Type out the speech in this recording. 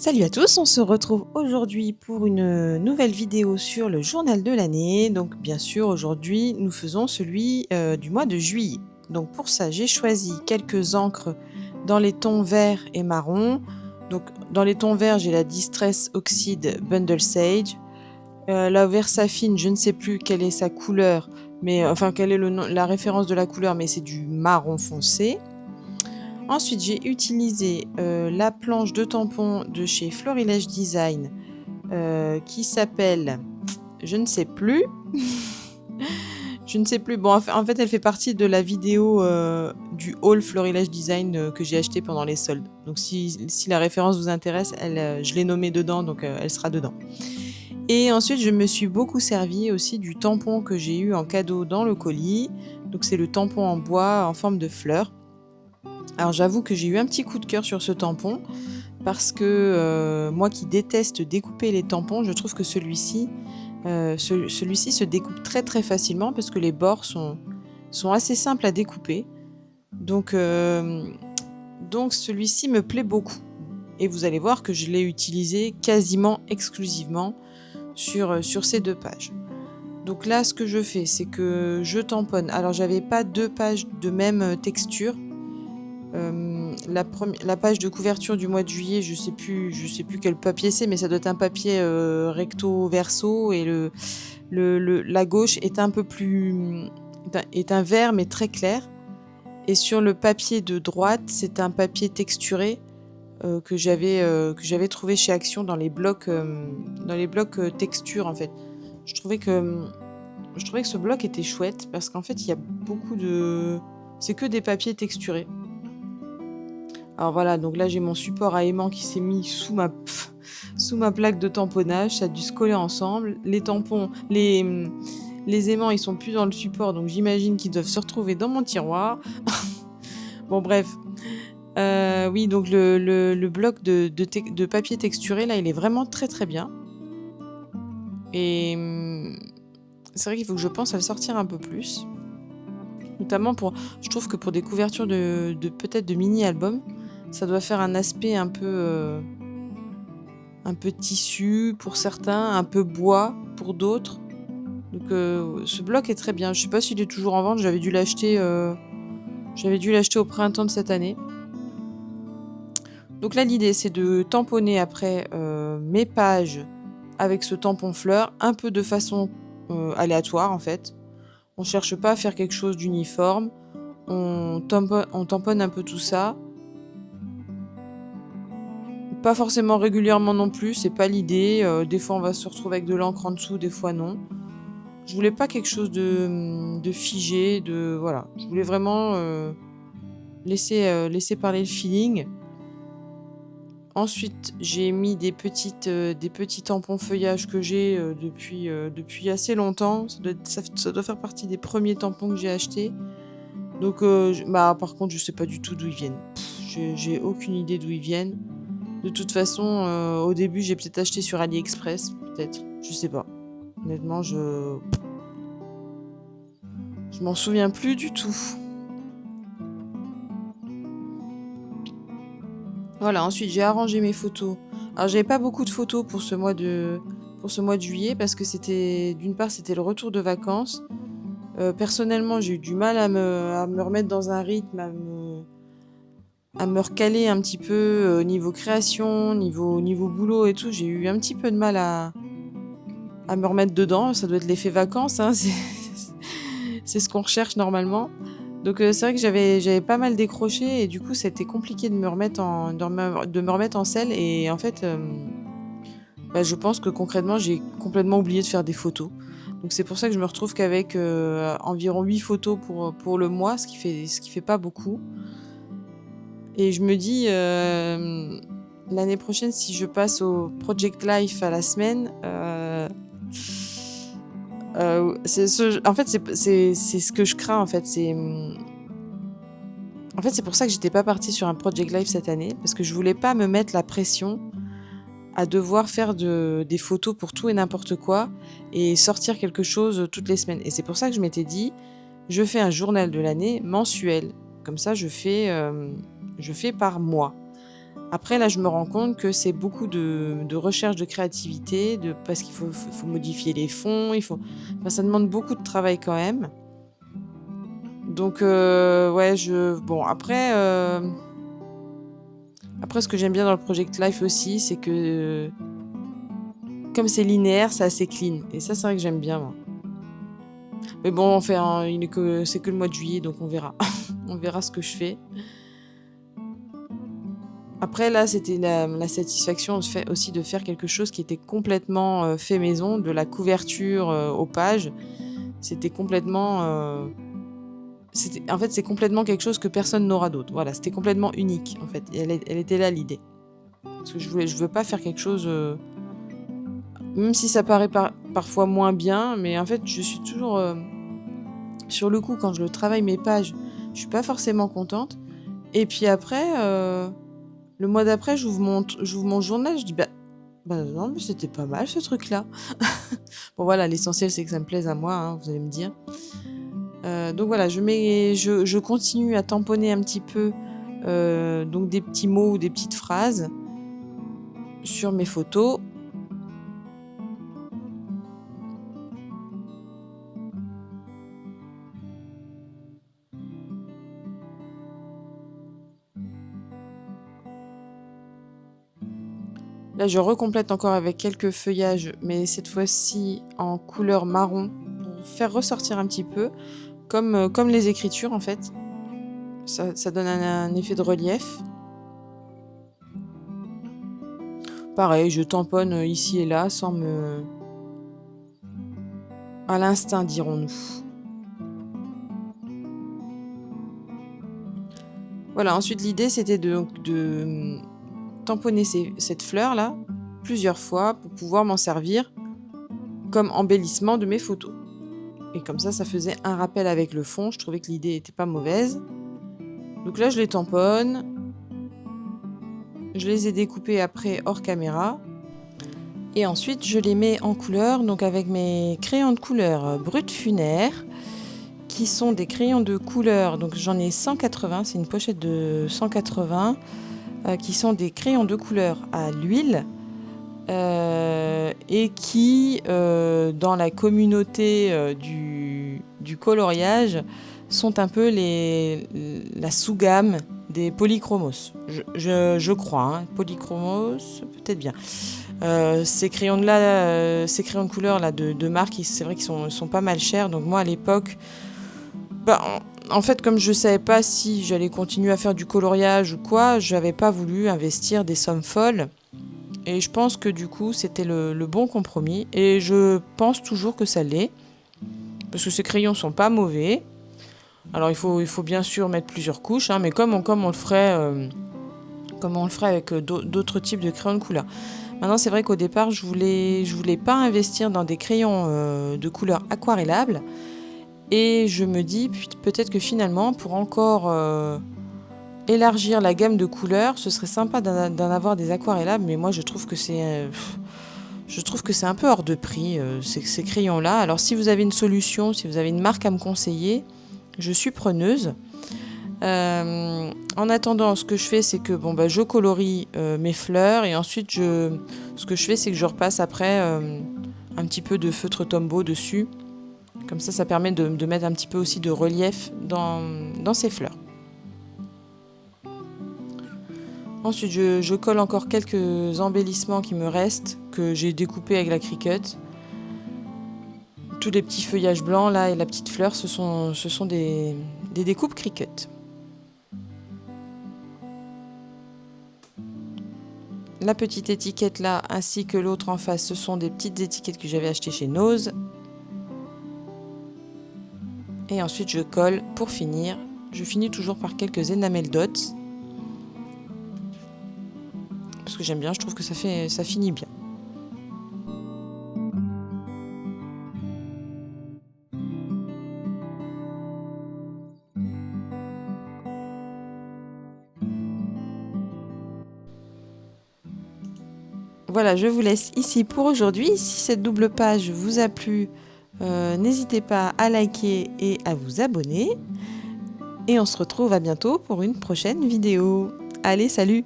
Salut à tous, on se retrouve aujourd'hui pour une nouvelle vidéo sur le journal de l'année. Donc bien sûr, aujourd'hui, nous faisons celui du mois de juillet. Donc pour ça, j'ai choisi quelques encres dans les tons vert et marron. Donc dans les tons verts, j'ai la Distress Oxide Bundle Sage. La Versafine, je ne sais plus quelle est sa couleur, mais enfin quelle est la référence de la couleur, mais c'est du marron foncé. Ensuite, j'ai utilisé la planche de tampon de chez Florilège Design qui s'appelle, je ne sais plus, je ne sais plus. Bon, en fait, elle fait partie de la vidéo du haul Florilège Design que j'ai acheté pendant les soldes. Donc, si la référence vous intéresse, je l'ai nommée dedans, donc elle sera dedans. Et ensuite, je me suis beaucoup servi aussi du tampon que j'ai eu en cadeau dans le colis. Donc, c'est le tampon en bois en forme de fleur. Alors j'avoue que j'ai eu un petit coup de cœur sur ce tampon parce que moi qui déteste découper les tampons, je trouve que celui-ci se découpe très très facilement parce que les bords sont assez simples à découper. Donc, donc celui-ci me plaît beaucoup. Et vous allez voir que je l'ai utilisé quasiment exclusivement sur ces 2 pages. Donc là, ce que je fais, c'est que je tamponne. Alors j'avais pas 2 pages de même texture. La page de couverture du mois de juillet, je sais plus quel papier c'est, mais ça doit être un papier recto verso, et la gauche est un peu plus est un vert mais très clair, et sur le papier de droite, c'est un papier texturé que j'avais trouvé chez Action dans les blocs texture en fait. Je trouvais que ce bloc était chouette parce qu'en fait, il y a beaucoup de c'est que des papiers texturés. Alors voilà, donc là j'ai mon support à aimant qui s'est mis sous ma plaque de tamponnage, ça a dû se coller ensemble. Les tampons, les aimants, ils sont plus dans le support, donc j'imagine qu'ils doivent se retrouver dans mon tiroir. Bon bref, oui, donc le bloc de papier texturé là, il est vraiment très très bien. Et c'est vrai qu'il faut que je pense à le sortir un peu plus. Notamment je trouve que pour des couvertures peut-être de mini-albums, ça doit faire un aspect un peu tissu pour certains, un peu bois pour d'autres. Donc ce bloc est très bien. Je sais pas s'il est toujours en vente, j'avais dû l'acheter au printemps de cette année. Donc là, l'idée, c'est de tamponner après mes pages avec ce tampon fleur, un peu de façon aléatoire en fait. On cherche pas à faire quelque chose d'uniforme. On tamponne un peu tout ça. Pas forcément régulièrement non plus, c'est pas l'idée. Des fois, on va se retrouver avec de l'encre en dessous, des fois non. Je voulais pas quelque chose de figé, voilà. Je voulais vraiment laisser parler le feeling. Ensuite, j'ai mis des petits tampons feuillage que j'ai depuis assez longtemps. Ça doit faire partie des premiers tampons que j'ai achetés. Donc, par contre, je sais pas du tout d'où ils viennent. J'ai aucune idée d'où ils viennent. De toute façon, au début, j'ai peut-être acheté sur AliExpress, peut-être. Je sais pas. Honnêtement, je m'en souviens plus du tout. Voilà, ensuite j'ai arrangé mes photos. Alors j'avais pas beaucoup de photos pour ce mois de juillet parce que d'une part c'était le retour de vacances. Personnellement, j'ai eu du mal à me remettre dans un rythme, à me recaler un petit peu niveau création, niveau boulot et tout. J'ai eu un petit peu de mal à me remettre dedans. Ça doit être l'effet vacances, hein, c'est ce qu'on recherche normalement. Donc c'est vrai que j'avais pas mal décroché, et du coup c'était compliqué de me remettre en selle, et en fait je pense que concrètement j'ai complètement oublié de faire des photos. Donc c'est pour ça que je me retrouve qu'avec environ 8 photos pour le mois, ce qui fait pas beaucoup. Et je me dis l'année prochaine, si je passe au Project Life à la semaine, en fait c'est ce que je crains en fait, c'est pour ça que j'étais pas partie sur un Project Life cette année, parce que je voulais pas me mettre la pression à devoir faire des photos pour tout et n'importe quoi et sortir quelque chose toutes les semaines. Et c'est pour ça que je m'étais dit, je fais un journal de l'année mensuel. Comme ça, je fais par mois. Après là, je me rends compte que c'est beaucoup de recherche de créativité, parce qu'il faut modifier les fonds, enfin, ça demande beaucoup de travail quand même. Donc ouais, bon après ce que j'aime bien dans le Project Life aussi, c'est que comme c'est linéaire, c'est assez clean et ça, c'est vrai que j'aime bien moi. Mais bon, enfin, c'est que le mois de juillet, donc on verra. On verra ce que je fais. Après là, c'était la satisfaction aussi de faire quelque chose qui était complètement, fait maison, de la couverture, aux pages. C'était complètement, en fait, c'est complètement quelque chose que personne n'aura d'autre. Voilà, c'était complètement unique, en fait et elle était là l'idée. Parce que je veux pas faire quelque chose, même si ça paraît parfois moins bien, mais en fait, je suis toujours, sur le coup, quand je travaille mes pages, je suis pas forcément contente et puis après, le mois d'après, j'ouvre mon journal, je dis: «Bah, non, mais c'était pas mal ce truc-là». Bon voilà, l'essentiel, c'est que ça me plaise à moi, hein, vous allez me dire. Donc voilà, je continue à tamponner un petit peu, donc des petits mots ou des petites phrases sur mes photos. Là, je recomplète encore avec quelques feuillages, mais cette fois-ci en couleur marron pour faire ressortir un petit peu, comme les écritures en fait. Ça donne un effet de relief. Pareil, je tamponne, ici et là à l'instinct dirons-nous. Voilà, ensuite l'idée c'était de tamponner cette fleur-là plusieurs fois pour pouvoir m'en servir comme embellissement de mes photos. Et comme ça faisait un rappel avec le fond. Je trouvais que l'idée était pas mauvaise. Donc là, je les tamponne. Je les ai découpés après hors caméra. Et ensuite, je les mets en couleur, donc avec mes crayons de couleur Brut Funaire, qui sont des crayons de couleur. Donc j'en ai 180, c'est une pochette de 180, qui sont des crayons de couleur à l'huile. Et qui, dans la communauté du coloriage, sont un peu la sous-gamme des polychromos. Je crois, hein. Polychromos, peut-être bien. Ces crayons-là, ces crayons de couleur là de marque, c'est vrai qu'ils sont pas mal chers. Donc moi à l'époque, en fait, comme je savais pas si j'allais continuer à faire du coloriage ou quoi, j'avais pas voulu investir des sommes folles. Et je pense que du coup, c'était le bon compromis. Et je pense toujours que ça l'est. Parce que ces crayons sont pas mauvais. Alors il faut bien sûr mettre plusieurs couches, hein, mais comme on le ferait avec d'autres types de crayons de couleur. Maintenant, c'est vrai qu'au départ, je voulais pas investir dans des crayons de couleur aquarellables. Et je me dis peut-être que finalement, pour encore élargir la gamme de couleurs, ce serait sympa d'en avoir des aquarellables, mais moi je trouve que c'est un peu hors de prix, ces crayons-là. Alors si vous avez une solution, si vous avez une marque à me conseiller, je suis preneuse. En attendant, ce que je fais, c'est que je colorie mes fleurs et ensuite ce que je fais, c'est que je repasse après un petit peu de feutre Tombow dessus. Comme ça permet de mettre un petit peu aussi de relief dans ces fleurs. Ensuite, je colle encore quelques embellissements qui me restent, que j'ai découpés avec la Cricut. Tous les petits feuillages blancs là et la petite fleur, ce sont des découpes Cricut. La petite étiquette là, ainsi que l'autre en face, ce sont des petites étiquettes que j'avais achetées chez Nose. Et ensuite, je colle pour finir. Je finis toujours par quelques enamel dots. Parce que j'aime bien, je trouve que ça finit bien. Voilà, je vous laisse ici pour aujourd'hui. Si cette double page vous a plu, n'hésitez pas à liker et à vous abonner. Et on se retrouve à bientôt pour une prochaine vidéo. Allez, salut!